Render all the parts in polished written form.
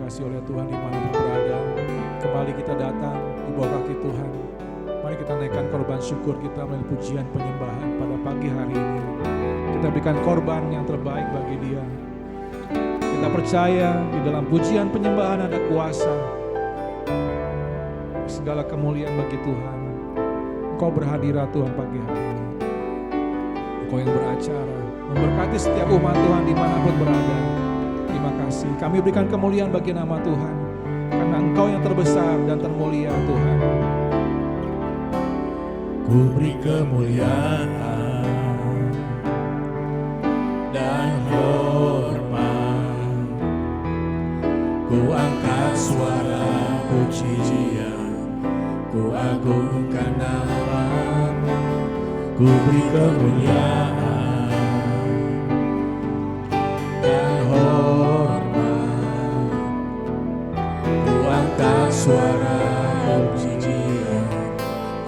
dikasihi oleh Tuhan dimanapun berada. Kembali kita datang di bawah kaki Tuhan. Mari kita naikkan korban syukur kita melalui pujian penyembahan pada pagi hari ini. Kita berikan korban yang terbaik bagi Dia. Kita percaya di dalam pujian penyembahan ada kuasa. Segala kemuliaan bagi Tuhan. Engkau berhadirat Tuhan pagi hari ini. Engkau yang beracara, memberkati setiap umat Tuhan dimanapun berada. Terima kasih. Kami berikan kemuliaan bagi nama Tuhan. Karena Engkau yang terbesar dan termulia Tuhan. Ku beri kemuliaan dan hormat. Ku angkat suara pujian, ku agungkan nama-Mu. Ku beri kemuliaan dan hormat. Ku angkat suara pujian,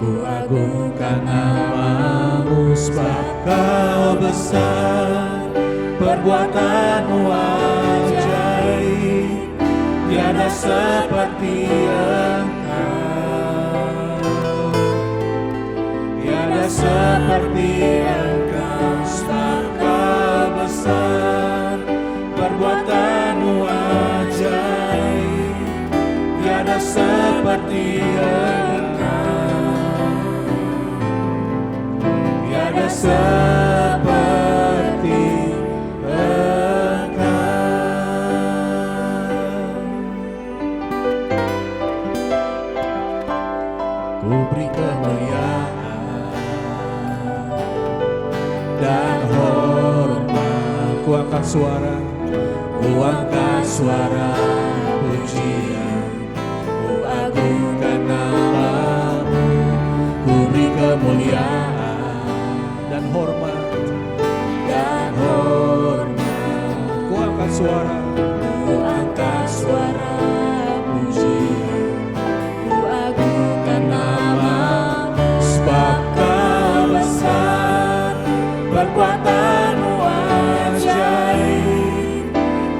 ku agungkan nama-Mu. Sebab Kau besar, perbuatan-Mu ajaib, tiada seperti Engkau, tiada seperti Engkau. Sebab Kau besar, perbuatan-Mu ajaib, tiada seperti Engkau, tiada seperti Engkau. Ku beri kemuliaan dan hormat. Ku angkat suara, ku angkat suara pujian, ku agungkan nama-Mu. Ku beri kemuliaan dan hormat. dan hormat. Ku angkat suara, Ku angkat suara pujian, ku agungkan nama-Mu. Sebab Kau besar, perbuatan-Mu ajaib,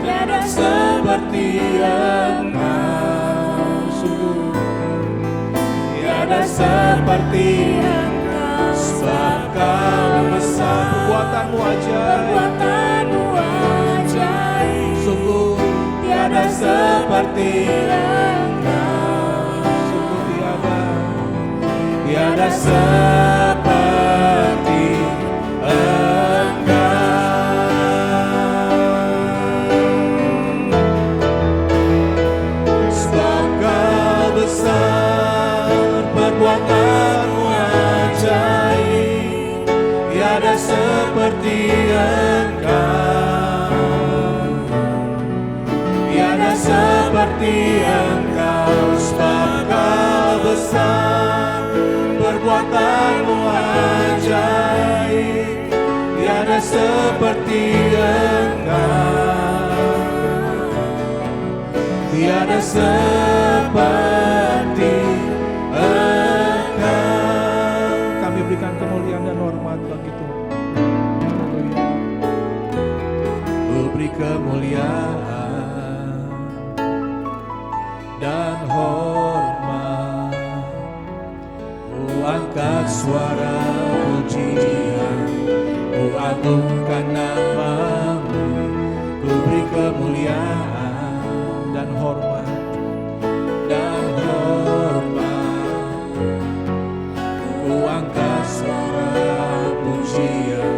tiada seperti Engkau. sungguh Tiada seperti Engkau. Sebab Kau besar, perbuatan-Mu ajaib. perbuatan-Mu ajaib, Sungguh, tiada seperti Engkau, sungguh tiada. tiada seperti Engkau. Sebab Kau besar, perbuatan-Mu ajaib, tiada seperti Engkau, tiada seperti Engkau. Sebab Kau besar, perbuatan-Mu ajaib, tiada seperti Engkau, tiada seperti Engkau. Kami berikan kemuliaan dan hormat bagi Tuhan. Haleluya. Ku beri kemuliaan dan hormat. Ku angkat suara pujian, ku agungkan nama-Mu. Ku beri kemuliaan Dan hormat. dan hormat. Ku angkat suara pujian,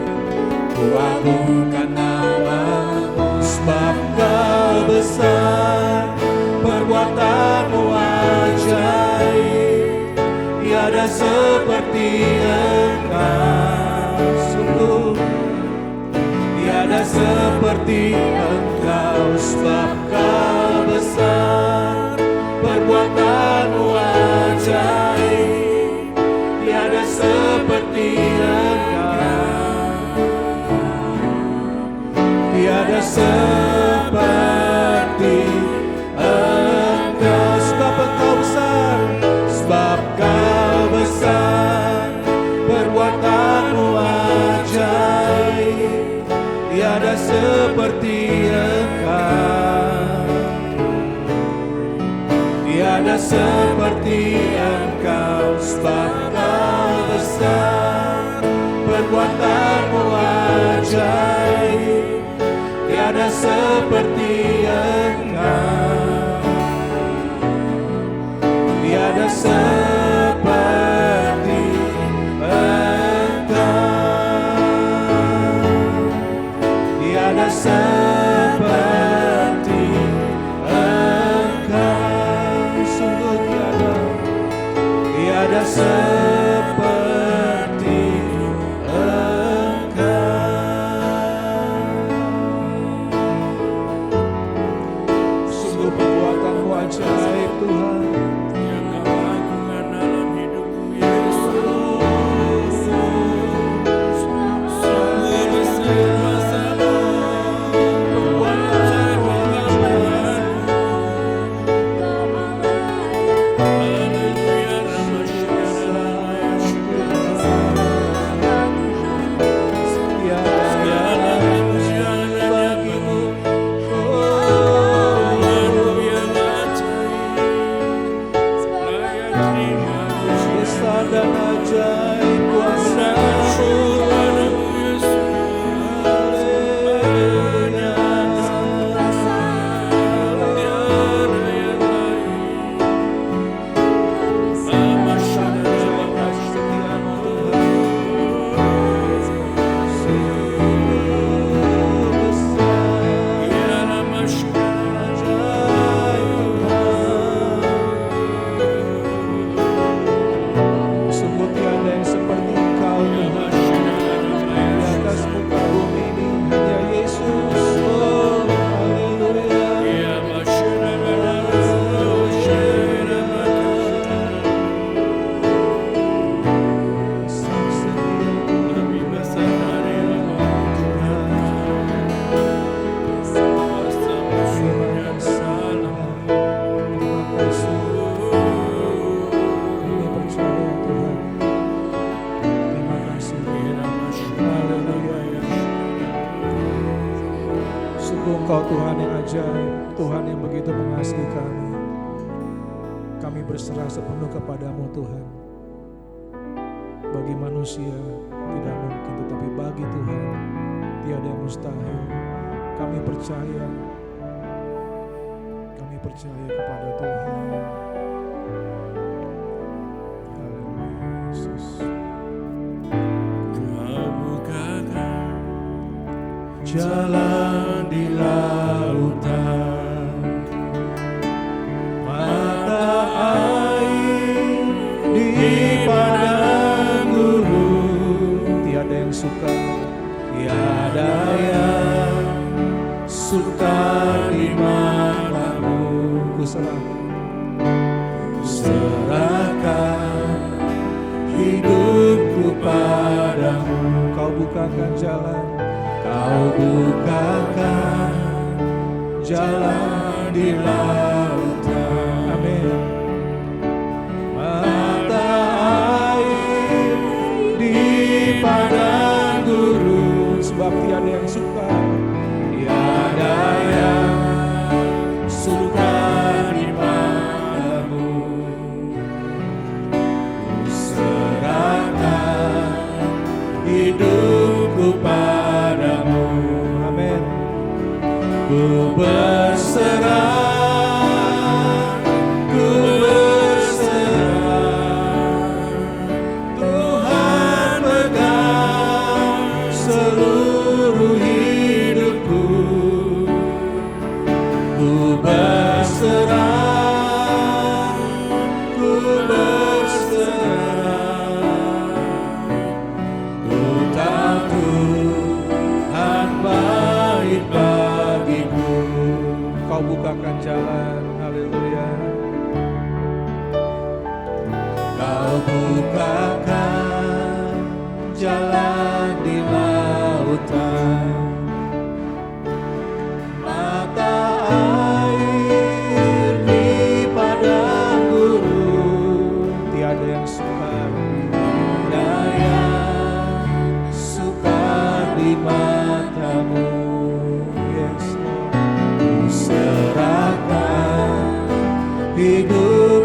ku agungkan nama-Mu. Sebab Kau besar, perbuatan-Mu ajaib, tiada seperti Engkau. Sungguh tiada seperti Engkau. Sebab Kau besar, perbuatan-Mu ajaib, tiada seperti Engkau, tiada seperti Engkau. Sebab Engkau besar, sebab Kau besar, perbuatan-Mu ajaib, tiada seperti tiada seperti Engkau, sebab Kau besar, perbuatanmu ajaib, tiada seperti Engkau, tiada seperti Engkau, tiada seperti Engkau, sungguh tiada seperti Engkau, sungguh perbuatanmu ajaib Tuhan. Dan ajaib kuasa-Mu, haleluya. Setiamu Tuhan, sungguh besar, ajaib Tuhan. Sungguh tiada yang seperti Engkau Tuhan, di atas muka bumi ini hanya Yesus. Oh, haleluya. Kami percaya Tuhan. Terima kasih. Haleluya. Sungguh Engkau Tuhan yang ajaib, Tuhan yang begitu mengasihi kami. Kami berserah sepenuh kepadamu Tuhan. Bagi manusia tidak mungkin, tetapi bagi Tuhan tiada yang mustahil. Kami percaya kepada Tuhan. Haleluya Yesus. Kau bukakan Jalan di lautan, mata air di padang gurun, Tiada yang suka, tiada yang sukar di matamu. Serahkan hidupku padamu. Kau bukakan jalan, Kau bukakan jalan di lautan. amin. Mata air di padang gurun, Sebab tiada yang suka, tiada yang sukar di matamu. Serahkan hidupku padamu. amin. Ku berserah, ku berserah. Tuhan pegang seluruh hidupku. Ku berserah, ku berserah. Ku tahu Tuhan baik bagiku. Kau bukakan jalan, haleluya. Kau bukakan jalan di lautan, mata air di padang gurun. Tiada yang sukar, Tiada yang sukar di matamu. yes Lord. Ku serahkan hidup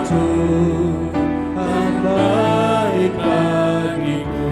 Tuhan baik bagiku.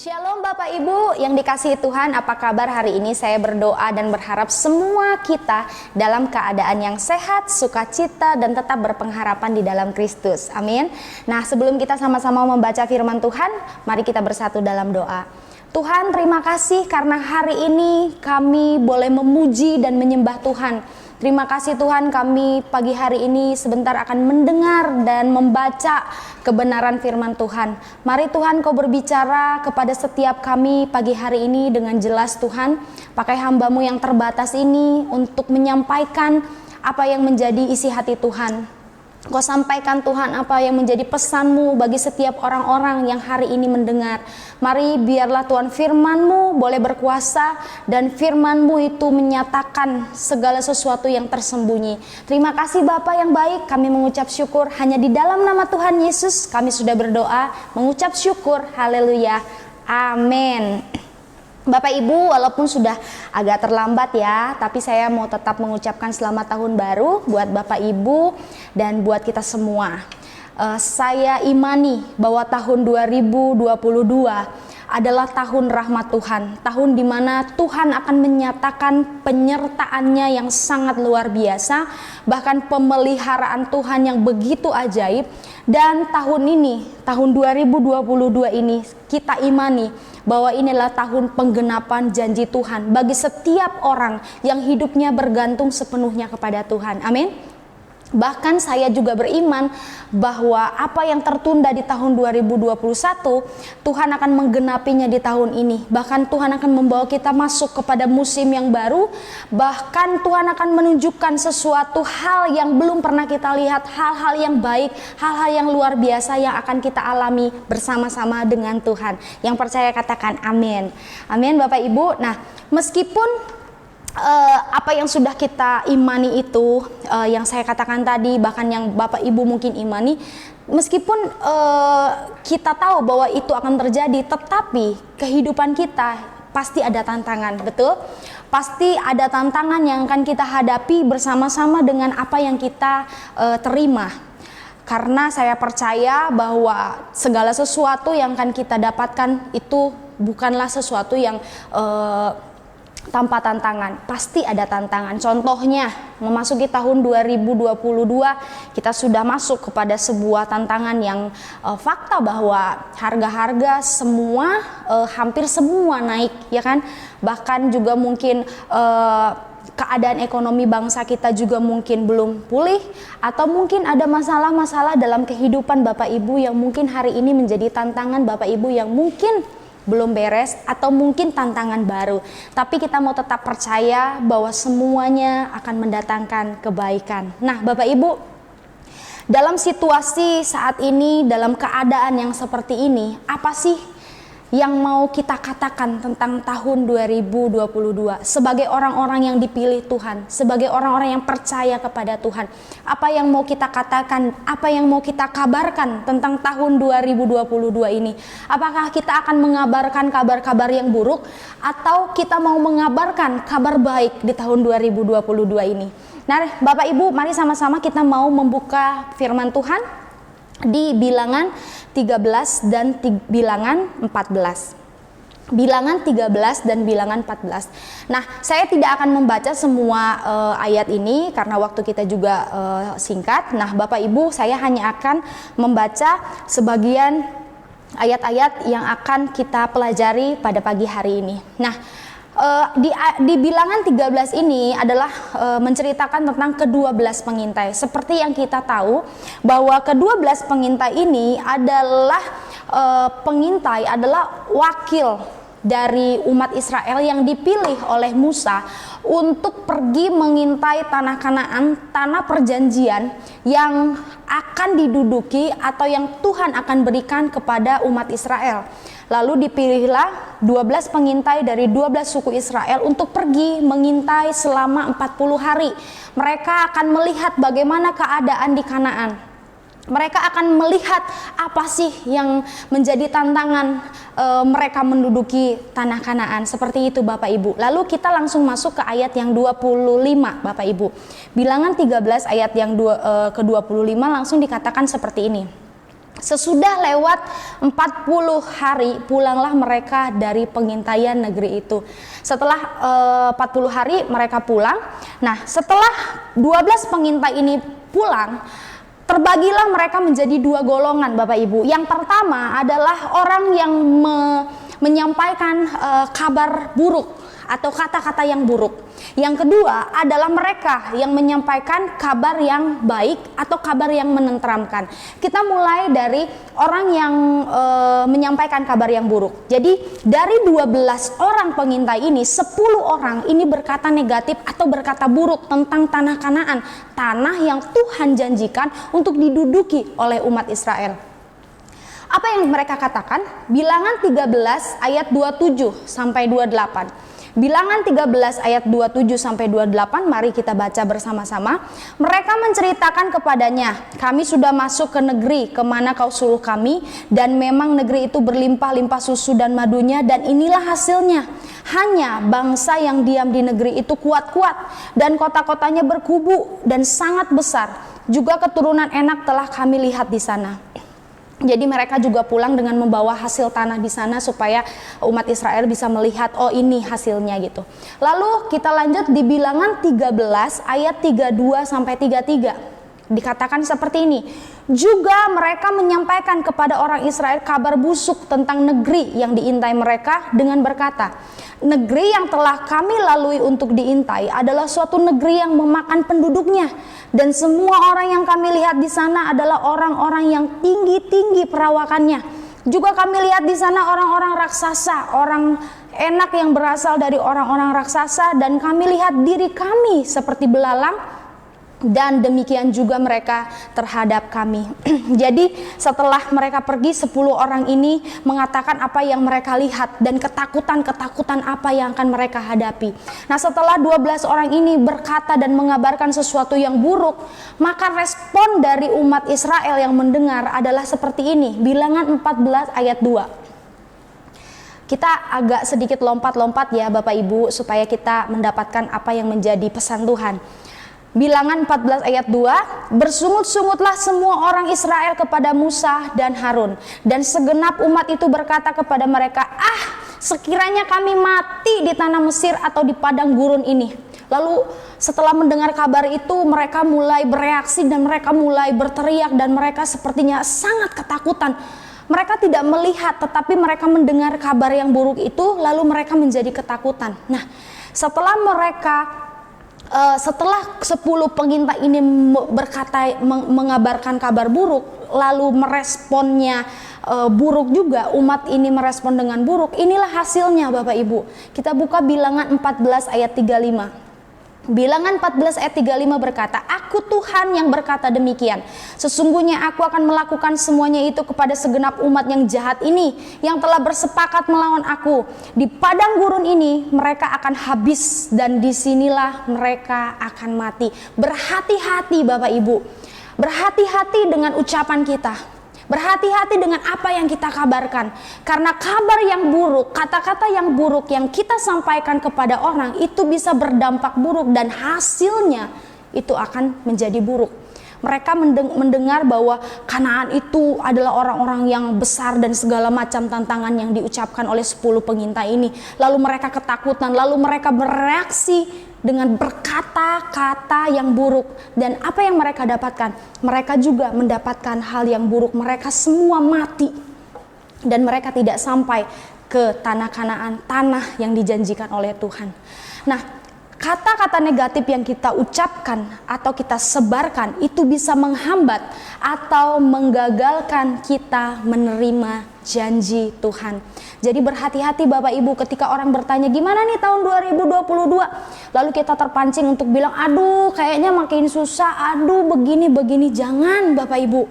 Shalom Bapak Ibu yang dikasihi Tuhan, apa kabar hari ini? Saya berdoa dan berharap semua kita dalam keadaan yang sehat, sukacita, dan tetap berpengharapan di dalam Kristus. Amin. Nah, sebelum kita sama-sama membaca firman Tuhan, mari kita bersatu dalam doa. Tuhan, terima kasih karena hari ini kami boleh memuji dan menyembah Tuhan. Terima kasih Tuhan, kami pagi hari ini sebentar akan mendengar dan membaca kebenaran firman Tuhan. Mari Tuhan Kau berbicara kepada setiap kami pagi hari ini dengan jelas Tuhan. Pakai hamba-Mu yang terbatas ini untuk menyampaikan apa yang menjadi isi hati Tuhan. Kau sampaikan Tuhan apa yang menjadi pesan-Mu bagi setiap orang-orang yang hari ini mendengar. Mari biarlah Tuhan firman-Mu boleh berkuasa dan firman-Mu itu menyatakan segala sesuatu yang tersembunyi. Terima kasih Bapa yang baik, kami mengucap syukur hanya di dalam nama Tuhan Yesus kami sudah berdoa, mengucap syukur, haleluya, amin. Bapak Ibu, walaupun sudah agak terlambat ya, tapi saya mau tetap mengucapkan selamat tahun baru buat Bapak Ibu dan buat kita semua. Saya imani bahwa tahun 2022 adalah tahun rahmat Tuhan, tahun di mana Tuhan akan menyatakan penyertaannya yang sangat luar biasa, bahkan pemeliharaan Tuhan yang begitu ajaib. Dan tahun ini, tahun 2022 ini kita imani bahwa inilah tahun penggenapan janji Tuhan bagi setiap orang yang hidupnya bergantung sepenuhnya kepada Tuhan. Amin. Bahkan saya juga beriman bahwa apa yang tertunda di tahun 2021 Tuhan akan menggenapinya di tahun ini. Bahkan Tuhan akan membawa kita masuk kepada musim yang baru. Bahkan Tuhan akan menunjukkan sesuatu hal yang belum pernah kita lihat, hal-hal yang baik, hal-hal yang luar biasa yang akan kita alami bersama-sama dengan Tuhan. Yang percaya katakan amin. Amin Bapak Ibu. Nah, meskipun apa yang sudah kita imani itu, yang saya katakan tadi, bahkan yang Bapak Ibu mungkin imani, meskipun kita tahu bahwa itu akan terjadi, tetapi kehidupan kita pasti ada tantangan, betul? Pasti ada tantangan yang akan kita hadapi bersama-sama dengan apa yang kita terima. Karena saya percaya bahwa segala sesuatu yang akan kita dapatkan itu bukanlah sesuatu yang tanpa tantangan. Pasti ada tantangan. Contohnya, memasuki tahun 2022, kita sudah masuk kepada sebuah tantangan yang fakta bahwa harga-harga semua hampir semua naik, ya kan? Bahkan juga mungkin keadaan ekonomi bangsa kita juga mungkin belum pulih, atau mungkin ada masalah-masalah dalam kehidupan Bapak Ibu yang mungkin hari ini menjadi tantangan Bapak Ibu yang mungkin belum beres, atau mungkin tantangan baru. Tapi kita mau tetap percaya bahwa semuanya akan mendatangkan kebaikan. Nah, Bapak Ibu, dalam situasi saat ini, dalam keadaan yang seperti ini, apa sih yang mau kita katakan tentang tahun 2022 sebagai orang-orang yang dipilih Tuhan, sebagai orang-orang yang percaya kepada Tuhan? Apa yang mau kita katakan, apa yang mau kita kabarkan tentang tahun 2022 ini? Apakah kita akan mengabarkan kabar-kabar yang buruk, atau kita mau mengabarkan kabar baik di tahun 2022 ini? Nah, Bapak Ibu, mari sama-sama kita mau membuka firman Tuhan di Bilangan 13 dan Bilangan 14. Bilangan 13 dan Bilangan 14. Nah, saya tidak akan membaca semua ayat ini karena waktu kita juga singkat. Nah, Bapak Ibu, saya hanya akan membaca sebagian ayat-ayat yang akan kita pelajari pada pagi hari ini. Nah, di Bilangan 13 ini adalah menceritakan tentang ke-12 pengintai. Seperti yang kita tahu bahwa ke-12 pengintai ini adalah pengintai, adalah wakil dari umat Israel yang dipilih oleh Musa untuk pergi mengintai tanah Kanaan, tanah perjanjian yang akan diduduki atau yang Tuhan akan berikan kepada umat Israel. Lalu dipilihlah 12 pengintai dari 12 suku Israel untuk pergi mengintai selama 40 hari. Mereka akan melihat bagaimana keadaan di Kanaan. Mereka akan melihat apa sih yang menjadi tantangan mereka menduduki tanah Kanaan. Seperti itu Bapak Ibu. Lalu kita langsung masuk ke ayat yang 25 Bapak Ibu. Bilangan 13 ayat yang ke-25 langsung dikatakan seperti ini. Sesudah lewat 40 hari pulanglah mereka dari pengintaian negeri itu. Setelah 40 hari mereka pulang. Nah, setelah 12 pengintai ini pulang, terbagilah mereka menjadi dua golongan Bapak Ibu. Yang pertama adalah orang yang menyampaikan kabar buruk atau kata-kata yang buruk. Yang kedua adalah mereka yang menyampaikan kabar yang baik atau kabar yang menenteramkan. Kita mulai dari orang yang menyampaikan kabar yang buruk. Jadi dari 12 orang pengintai ini, 10 orang ini berkata negatif atau berkata buruk tentang tanah Kanaan, tanah yang Tuhan janjikan untuk diduduki oleh umat Israel. Apa yang mereka katakan? Bilangan 13 ayat 27 sampai 28. Bilangan 13 ayat 27 sampai 28, mari kita baca bersama-sama. Mereka menceritakan kepadanya, kami sudah masuk ke negeri kemana kau suruh kami, dan memang negeri itu berlimpah-limpah susu dan madunya, dan inilah hasilnya. Hanya bangsa yang diam di negeri itu kuat-kuat, dan kota-kotanya berkubu dan sangat besar. Juga keturunan enak telah kami lihat di sana. Jadi mereka juga pulang dengan membawa hasil tanah di sana supaya umat Israel bisa melihat, oh ini hasilnya gitu. Lalu kita lanjut di Bilangan 13 ayat 32 sampai 33. Dikatakan seperti ini. Juga mereka menyampaikan kepada orang Israel kabar busuk tentang negeri yang diintai mereka dengan berkata, negeri yang telah kami lalui untuk diintai adalah suatu negeri yang memakan penduduknya. Dan semua orang yang kami lihat di sana adalah orang-orang yang tinggi-tinggi perawakannya. Juga kami lihat di sana orang-orang raksasa, orang enak yang berasal dari orang-orang raksasa, dan kami lihat diri kami seperti belalang, dan demikian juga mereka terhadap kami. Jadi setelah mereka pergi, 10 orang ini mengatakan apa yang mereka lihat dan ketakutan-ketakutan apa yang akan mereka hadapi. Nah, setelah 12 orang ini berkata dan mengabarkan sesuatu yang buruk, maka respon dari umat Israel yang mendengar adalah seperti ini. Bilangan 14 ayat 2. Kita agak sedikit lompat-lompat ya Bapak Ibu, supaya kita mendapatkan apa yang menjadi pesan Tuhan. Bilangan 14 ayat 2, bersungut-sungutlah semua orang Israel kepada Musa dan Harun, dan segenap umat itu berkata kepada mereka, sekiranya kami mati di tanah Mesir atau di padang gurun ini. Lalu setelah mendengar kabar itu mereka mulai bereaksi dan mereka mulai berteriak dan mereka sepertinya sangat ketakutan. Mereka tidak melihat tetapi mereka mendengar kabar yang buruk itu lalu mereka menjadi ketakutan. Nah, setelah 10 pengintai ini mengabarkan kabar buruk lalu meresponnya buruk juga, umat ini merespon dengan buruk. Inilah hasilnya Bapak Ibu. Kita buka Bilangan 14 ayat 35. Bilangan 14 ayat 35 berkata, Aku Tuhan yang berkata demikian. Sesungguhnya aku akan melakukan semuanya itu kepada segenap umat yang jahat ini, yang telah bersepakat melawan aku. Di padang gurun ini mereka akan habis dan disinilah mereka akan mati. Berhati-hati Bapak Ibu. Berhati-hati dengan ucapan kita. Berhati-hati dengan apa yang kita kabarkan. Karena kabar yang buruk, kata-kata yang buruk yang kita sampaikan kepada orang itu bisa berdampak buruk dan hasilnya itu akan menjadi buruk. Mereka mendengar bahwa Kanaan itu adalah orang-orang yang besar dan segala macam tantangan yang diucapkan oleh 10 pengintai ini. Lalu mereka ketakutan, lalu mereka bereaksi dengan berkata-kata yang buruk. Dan apa yang mereka dapatkan? Mereka juga mendapatkan hal yang buruk. Mereka semua mati. Dan mereka tidak sampai ke tanah Kanaan, tanah yang dijanjikan oleh Tuhan. Nah, kata-kata negatif yang kita ucapkan atau kita sebarkan itu bisa menghambat atau menggagalkan kita menerima janji Tuhan. Jadi berhati-hati Bapak Ibu ketika orang bertanya gimana nih tahun 2022. Lalu kita terpancing untuk bilang aduh kayaknya makin susah, aduh begini. Jangan Bapak Ibu.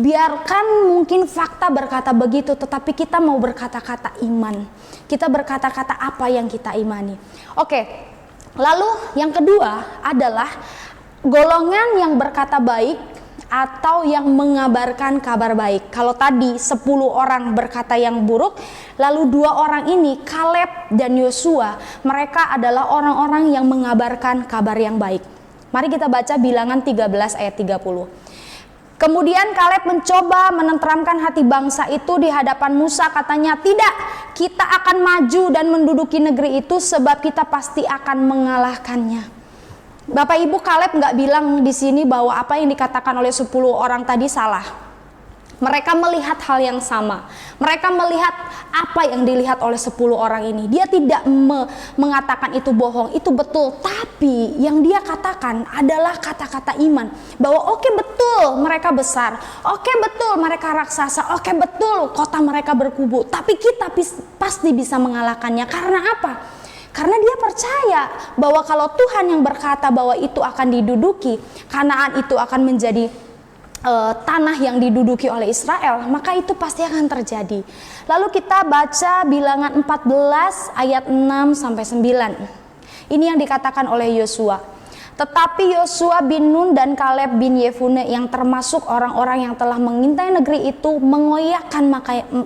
Biarkan mungkin fakta berkata begitu, tetapi kita mau berkata-kata iman. Kita berkata-kata apa yang kita imani. Oke. Lalu yang kedua adalah golongan yang berkata baik atau yang mengabarkan kabar baik. Kalau tadi 10 orang berkata yang buruk, lalu 2 orang ini Kaleb dan Yosua, mereka adalah orang-orang yang mengabarkan kabar yang baik. Mari kita baca Bilangan 13 ayat 30. Kemudian Kaleb mencoba menenteramkan hati bangsa itu di hadapan Musa, katanya, "Tidak, kita akan maju dan menduduki negeri itu sebab kita pasti akan mengalahkannya." Bapak Ibu, Kaleb nggak bilang di sini bahwa apa yang dikatakan oleh 10 orang tadi salah. Mereka melihat hal yang sama. Mereka melihat apa yang dilihat oleh 10 orang ini. Dia tidak mengatakan itu bohong, itu betul. Tapi yang dia katakan adalah kata-kata iman. Bahwa oke, betul mereka besar. Oke, betul mereka raksasa. Oke, betul kota mereka berkubu. Tapi kita pasti bisa mengalahkannya. Karena apa? Karena dia percaya bahwa kalau Tuhan yang berkata bahwa itu akan diduduki, Kanaan itu akan menjadi tanah yang diduduki oleh Israel, maka itu pasti akan terjadi. Lalu kita baca Bilangan 14 ayat 6 sampai 9. Ini yang dikatakan oleh Yosua. Tetapi Yosua bin Nun dan Kaleb bin Yefune yang termasuk orang-orang yang telah mengintai negeri itu mengoyakkan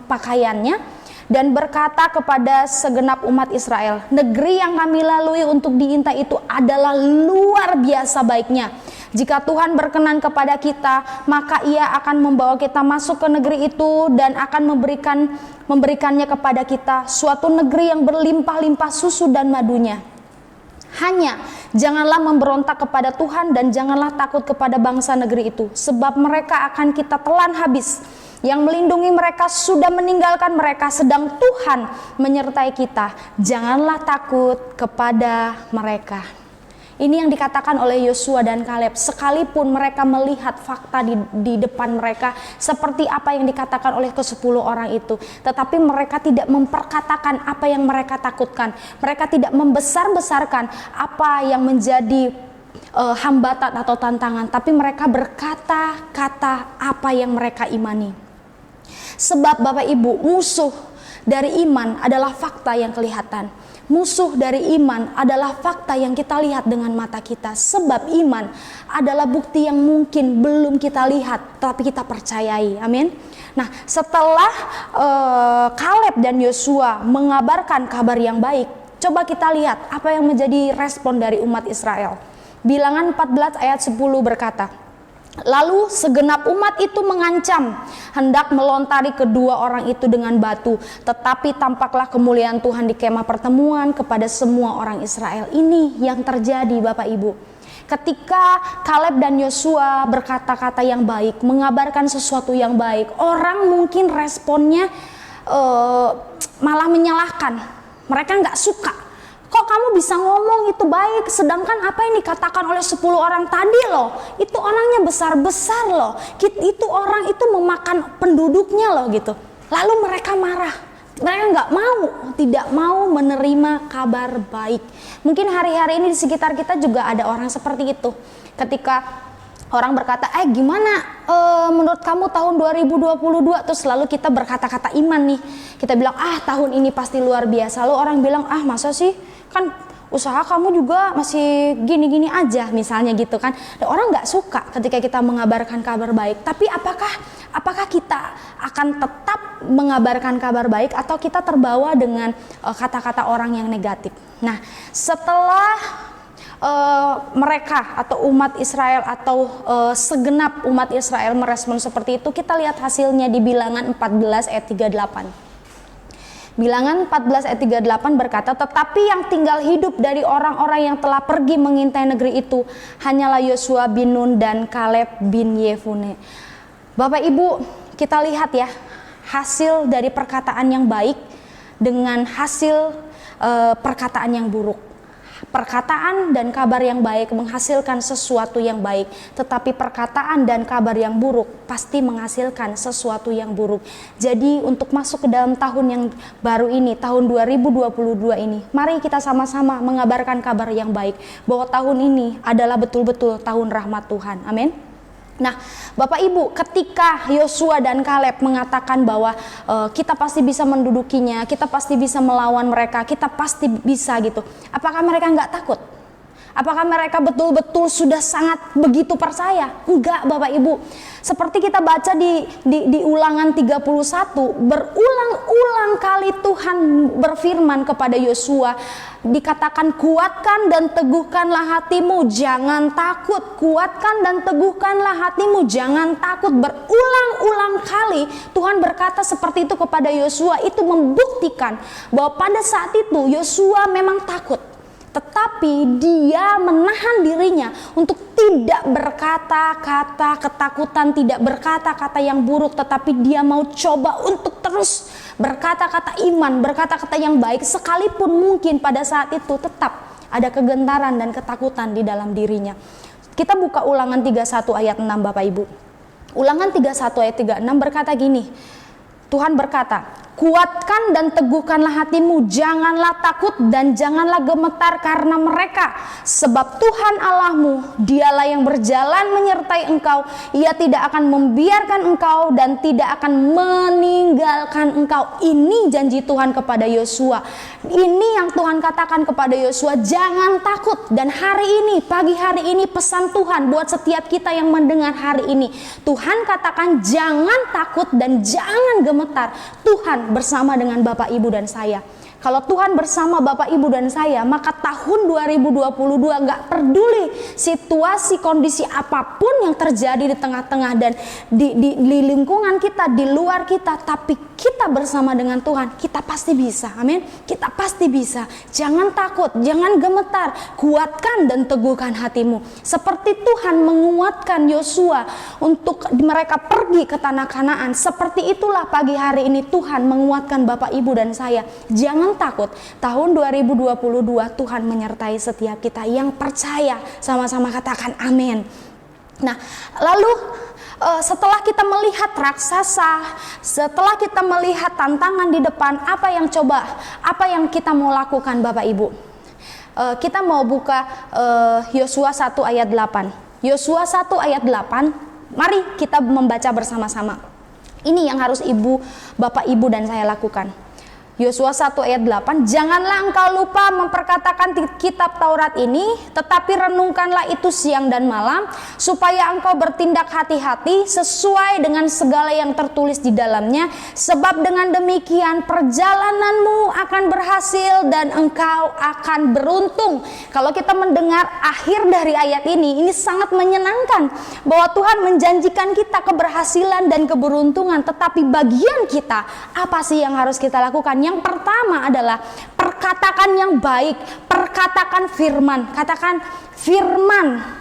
pakaiannya dan berkata kepada segenap umat Israel, "Negeri yang kami lalui untuk diintai itu adalah luar biasa baiknya. Jika Tuhan berkenan kepada kita, maka Ia akan membawa kita masuk ke negeri itu dan akan memberikannya kepada kita, suatu negeri yang berlimpah-limpah susu dan madunya. Hanya janganlah memberontak kepada Tuhan dan janganlah takut kepada bangsa negeri itu, sebab mereka akan kita telan habis. Yang melindungi mereka sudah meninggalkan mereka, sedang Tuhan menyertai kita. Janganlah takut kepada mereka." Ini yang dikatakan oleh Yosua dan Kaleb. Sekalipun mereka melihat fakta di depan mereka seperti apa yang dikatakan oleh ke-10 orang itu, tetapi mereka tidak memperkatakan apa yang mereka takutkan. Mereka tidak membesar-besarkan apa yang menjadi hambatan atau tantangan, tapi mereka berkata-kata apa yang mereka imani. Sebab Bapak Ibu, musuh dari iman adalah fakta yang kelihatan. Musuh dari iman adalah fakta yang kita lihat dengan mata kita. Sebab iman adalah bukti yang mungkin belum kita lihat, tapi kita percayai. Amin. Nah, setelah Kaleb dan Yosua mengabarkan kabar yang baik, coba kita lihat apa yang menjadi respon dari umat Israel. Bilangan 14 ayat 10 berkata, Lalu segenap umat itu mengancam hendak melontari kedua orang itu dengan batu. Tetapi tampaklah kemuliaan Tuhan di kemah pertemuan kepada semua orang Israel. Ini yang terjadi Bapak Ibu. Ketika Kaleb dan Yosua berkata-kata yang baik, mengabarkan sesuatu yang baik, orang mungkin responnya malah menyalahkan. Mereka nggak suka. Kok kamu bisa ngomong itu baik, sedangkan apa yang dikatakan oleh 10 orang tadi loh, itu orangnya besar-besar loh, itu orang itu memakan penduduknya loh gitu. Lalu mereka marah, mereka tidak mau menerima kabar baik. Mungkin hari-hari ini di sekitar kita juga ada orang seperti itu. Ketika orang berkata, gimana menurut kamu tahun 2022, terus lalu kita berkata-kata iman nih, kita bilang tahun ini pasti luar biasa. Lalu orang bilang masa sih, kan usaha kamu juga masih gini-gini aja misalnya gitu kan. Dan orang nggak suka ketika kita mengabarkan kabar baik. Tapi apakah kita akan tetap mengabarkan kabar baik atau kita terbawa dengan kata-kata orang yang negatif? Nah, setelah mereka atau umat Israel atau segenap umat Israel merespon seperti itu, kita lihat hasilnya di Bilangan 14 ayat 38. Bilangan 14 ayat 38 berkata, tetapi yang tinggal hidup dari orang-orang yang telah pergi mengintai negeri itu hanyalah Yosua bin Nun dan Kaleb bin Yefune. Bapak Ibu, kita lihat ya hasil dari perkataan yang baik dengan hasil perkataan yang buruk. Perkataan dan kabar yang baik menghasilkan sesuatu yang baik, tetapi perkataan dan kabar yang buruk pasti menghasilkan sesuatu yang buruk. Jadi untuk masuk ke dalam tahun yang baru ini, tahun 2022 ini, mari kita sama-sama mengabarkan kabar yang baik bahwa tahun ini adalah betul-betul tahun rahmat Tuhan. Amin. Nah, Bapak Ibu, ketika Yosua dan Kaleb mengatakan bahwa kita pasti bisa mendudukinya, kita pasti bisa melawan mereka, kita pasti bisa gitu. Apakah mereka nggak takut? Apakah mereka betul-betul sudah sangat begitu percaya? Enggak, Bapak Ibu. Seperti kita baca di Ulangan 31, berulang-ulang kali Tuhan berfirman kepada Yosua, dikatakan kuatkan dan teguhkanlah hatimu, jangan takut. Kuatkan dan teguhkanlah hatimu, jangan takut. Berulang-ulang kali Tuhan berkata seperti itu kepada Yosua. Itu membuktikan bahwa pada saat itu Yosua memang takut, tetapi dia menahan dirinya untuk tidak berkata-kata ketakutan, tidak berkata-kata yang buruk, tetapi dia mau coba untuk terus berkata-kata iman, berkata-kata yang baik, sekalipun mungkin pada saat itu tetap ada kegentaran dan ketakutan di dalam dirinya. Kita buka Ulangan 31 ayat 6 Bapak Ibu. Ulangan 31 ayat 36 berkata gini, Tuhan berkata, kuatkan dan teguhkanlah hatimu, janganlah takut dan janganlah gemetar karena mereka, sebab Tuhan Allahmu, dialah yang berjalan menyertai engkau, ia tidak akan membiarkan engkau dan tidak akan meninggalkan engkau. Ini janji Tuhan kepada Yosua. Ini yang Tuhan katakan kepada Yosua, jangan takut. Dan hari ini, pagi hari ini pesan Tuhan buat setiap kita yang mendengar hari ini, Tuhan katakan jangan takut dan jangan gemetar. Tuhan bersama dengan Bapak Ibu dan saya. Kalau Tuhan bersama Bapak Ibu dan saya, maka tahun 2022 gak peduli situasi kondisi apapun yang terjadi di tengah-tengah dan di lingkungan kita, di luar kita, tapi kita bersama dengan Tuhan, kita pasti bisa. Amin. Kita pasti bisa. Jangan takut, jangan gemetar, kuatkan dan teguhkan hatimu. Seperti Tuhan menguatkan Yosua untuk mereka pergi ke tanah Kanaan, seperti itulah pagi hari ini Tuhan menguatkan Bapak Ibu dan saya. Jangan takut, tahun 2022 Tuhan menyertai setiap kita yang percaya. Sama-sama katakan amin. Nah, lalu setelah kita melihat raksasa, setelah kita melihat tantangan di depan, apa yang kita mau lakukan Bapak Ibu? Kita mau buka Yosua 1 ayat 8. Yosua 1 ayat 8, mari kita membaca bersama-sama. Ini yang harus Bapak Ibu dan saya lakukan. Yosua 1 ayat 8, janganlah engkau lupa memperkatakan kitab Taurat ini, tetapi renungkanlah itu siang dan malam, supaya engkau bertindak hati-hati sesuai dengan segala yang tertulis di dalamnya, sebab dengan demikian perjalananmu akan berhasil dan engkau akan beruntung. Kalau kita mendengar akhir dari ayat ini sangat menyenangkan, bahwa Tuhan menjanjikan kita keberhasilan dan keberuntungan, tetapi bagian kita, apa sih yang harus kita lakukan? Yang pertama adalah perkatakan yang baik, perkatakan firman. Katakan firman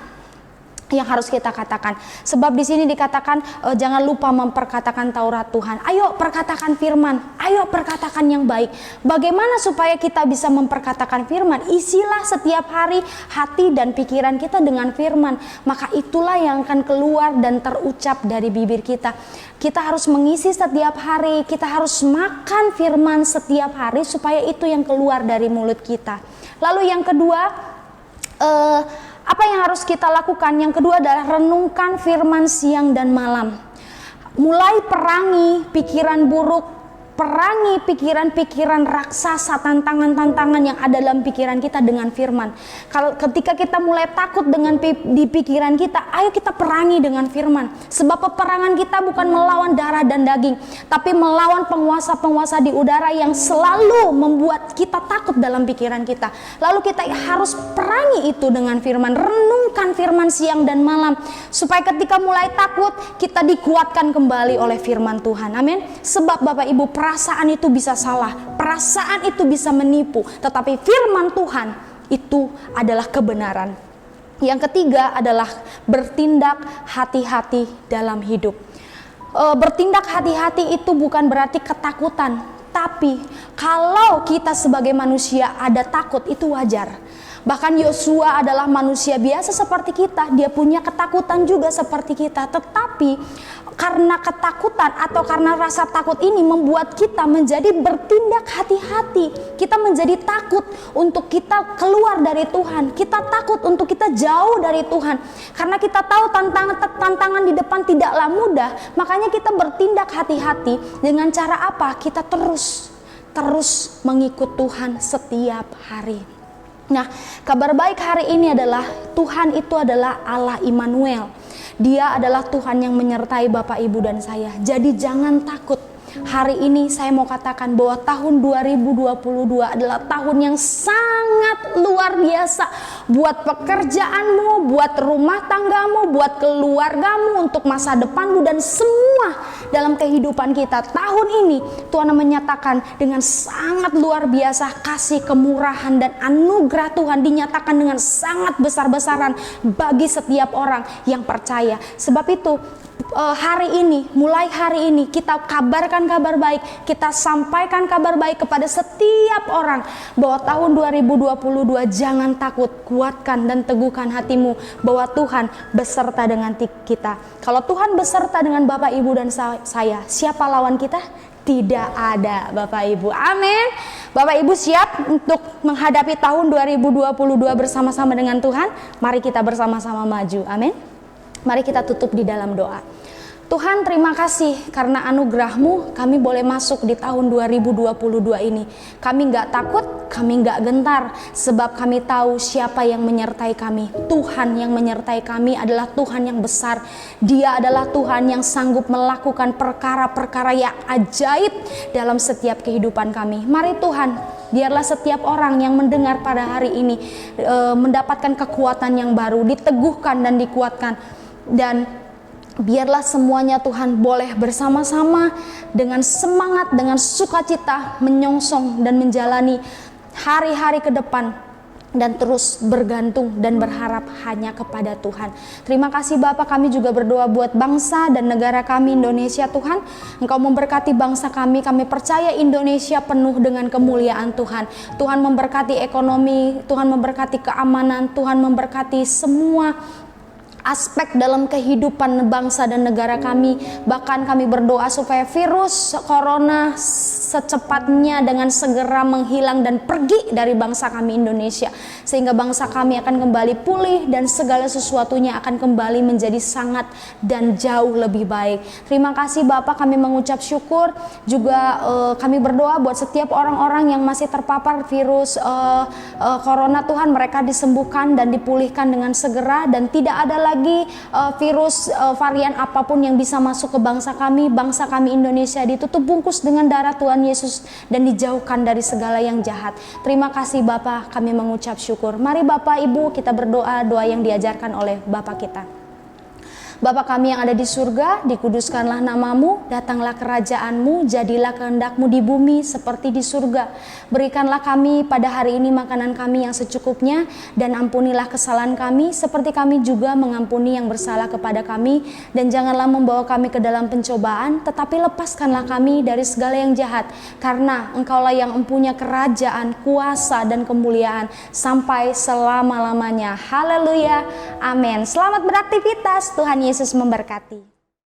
yang harus kita katakan. Sebab di sini dikatakan jangan lupa memperkatakan Taurat Tuhan. Ayo perkatakan firman, ayo perkatakan yang baik. Bagaimana supaya kita bisa memperkatakan firman? Isilah setiap hari hati dan pikiran kita dengan firman. Maka itulah yang akan keluar dan terucap dari bibir kita. Kita harus mengisi setiap hari, kita harus makan firman setiap hari supaya itu yang keluar dari mulut kita. Lalu yang kedua, apa yang harus kita lakukan? Yang kedua adalah renungkan firman siang dan malam. Mulai perangi pikiran buruk, perangi pikiran-pikiran raksasa, tantangan-tantangan yang ada dalam pikiran kita dengan firman. Kalau ketika kita mulai takut dengan di pikiran kita, ayo kita perangi dengan firman. Sebab peperangan kita bukan melawan darah dan daging, tapi melawan penguasa-penguasa di udara yang selalu membuat kita takut dalam pikiran kita. Lalu kita harus perangi itu dengan firman. Renungkan firman siang dan malam, supaya ketika mulai takut, kita dikuatkan kembali oleh firman Tuhan. Amin. Sebab Bapak Ibu, perasaan itu bisa salah, perasaan itu bisa menipu, tetapi firman Tuhan itu adalah kebenaran. Yang ketiga adalah bertindak hati-hati dalam hidup. Bertindak hati-hati itu bukan berarti ketakutan, tapi kalau kita sebagai manusia ada takut, itu wajar. Bahkan Yosua adalah manusia biasa seperti kita, dia punya ketakutan juga seperti kita. Tetapi karena ketakutan atau karena rasa takut ini membuat kita menjadi bertindak hati-hati. Kita menjadi takut untuk kita keluar dari Tuhan. Kita takut untuk kita jauh dari Tuhan. Karena kita tahu tantangan di depan tidaklah mudah. Makanya kita bertindak hati-hati dengan cara apa? Kita terus mengikut Tuhan setiap hari. Nah, kabar baik hari ini adalah Tuhan itu adalah Allah Immanuel. Dia adalah Tuhan yang menyertai Bapak, Ibu, dan saya. Jadi jangan takut. Hari ini saya mau katakan bahwa tahun 2022 adalah tahun yang sangat luar biasa buat pekerjaanmu, buat rumah tanggamu, buat keluargamu, untuk masa depanmu dan semua dalam kehidupan kita. Tahun ini Tuhan menyatakan dengan sangat luar biasa kasih, kemurahan dan anugerah Tuhan dinyatakan dengan sangat besar-besaran bagi setiap orang yang percaya. Sebab itu mulai hari ini kita kabarkan kabar baik, kita sampaikan kabar baik kepada setiap orang bahwa tahun 2022 jangan takut, kuatkan dan teguhkan hatimu bahwa Tuhan beserta dengan kita. Kalau Tuhan beserta dengan Bapak, Ibu, dan saya, siapa lawan kita? Tidak ada, Bapak Ibu. Amin. Bapak Ibu siap untuk menghadapi tahun 2022 bersama-sama dengan Tuhan? Mari kita bersama-sama maju. Amin. Mari kita tutup di dalam doa. Tuhan, terima kasih karena anugerah-Mu kami boleh masuk di tahun 2022 ini. Kami gak takut, kami gak gentar, sebab kami tahu siapa yang menyertai kami. Tuhan yang menyertai kami adalah Tuhan yang besar. Dia adalah Tuhan yang sanggup melakukan perkara-perkara yang ajaib dalam setiap kehidupan kami. Mari Tuhan, biarlah setiap orang yang mendengar pada hari ini mendapatkan kekuatan yang baru, diteguhkan dan dikuatkan. Dan biarlah semuanya Tuhan boleh bersama-sama dengan semangat, dengan sukacita menyongsong dan menjalani hari-hari ke depan dan terus bergantung dan berharap hanya kepada Tuhan. Terima kasih Bapak, kami juga berdoa buat bangsa dan negara kami Indonesia. Tuhan, Engkau memberkati bangsa kami percaya Indonesia penuh dengan kemuliaan Tuhan. Tuhan memberkati ekonomi, Tuhan memberkati keamanan, Tuhan memberkati semua aspek dalam kehidupan bangsa dan negara kami. Bahkan kami berdoa supaya virus corona secepatnya dengan segera menghilang dan pergi dari bangsa kami Indonesia, sehingga bangsa kami akan kembali pulih dan segala sesuatunya akan kembali menjadi sangat dan jauh lebih baik. Terima kasih Bapak, kami mengucap syukur juga. Kami berdoa buat setiap orang-orang yang masih terpapar virus corona, Tuhan, mereka disembuhkan dan dipulihkan dengan segera, dan tidak ada lagi virus varian apapun yang bisa masuk ke bangsa kami Indonesia ditutup bungkus dengan darah Tuhan Yesus dan dijauhkan dari segala yang jahat. Terima kasih Bapa, kami mengucap syukur. Mari Bapak Ibu kita berdoa doa yang diajarkan oleh Bapak kita. Bapa kami yang ada di surga, dikuduskanlah namamu, datanglah kerajaanmu, jadilah kehendakmu di bumi seperti di surga. Berikanlah kami pada hari ini makanan kami yang secukupnya, dan ampunilah kesalahan kami seperti kami juga mengampuni yang bersalah kepada kami. Dan janganlah membawa kami ke dalam pencobaan, tetapi lepaskanlah kami dari segala yang jahat. Karena Engkaulah yang mempunyai kerajaan, kuasa, dan kemuliaan sampai selama-lamanya. Haleluya, amin. Selamat beraktivitas, Tuhan Yesus memberkati.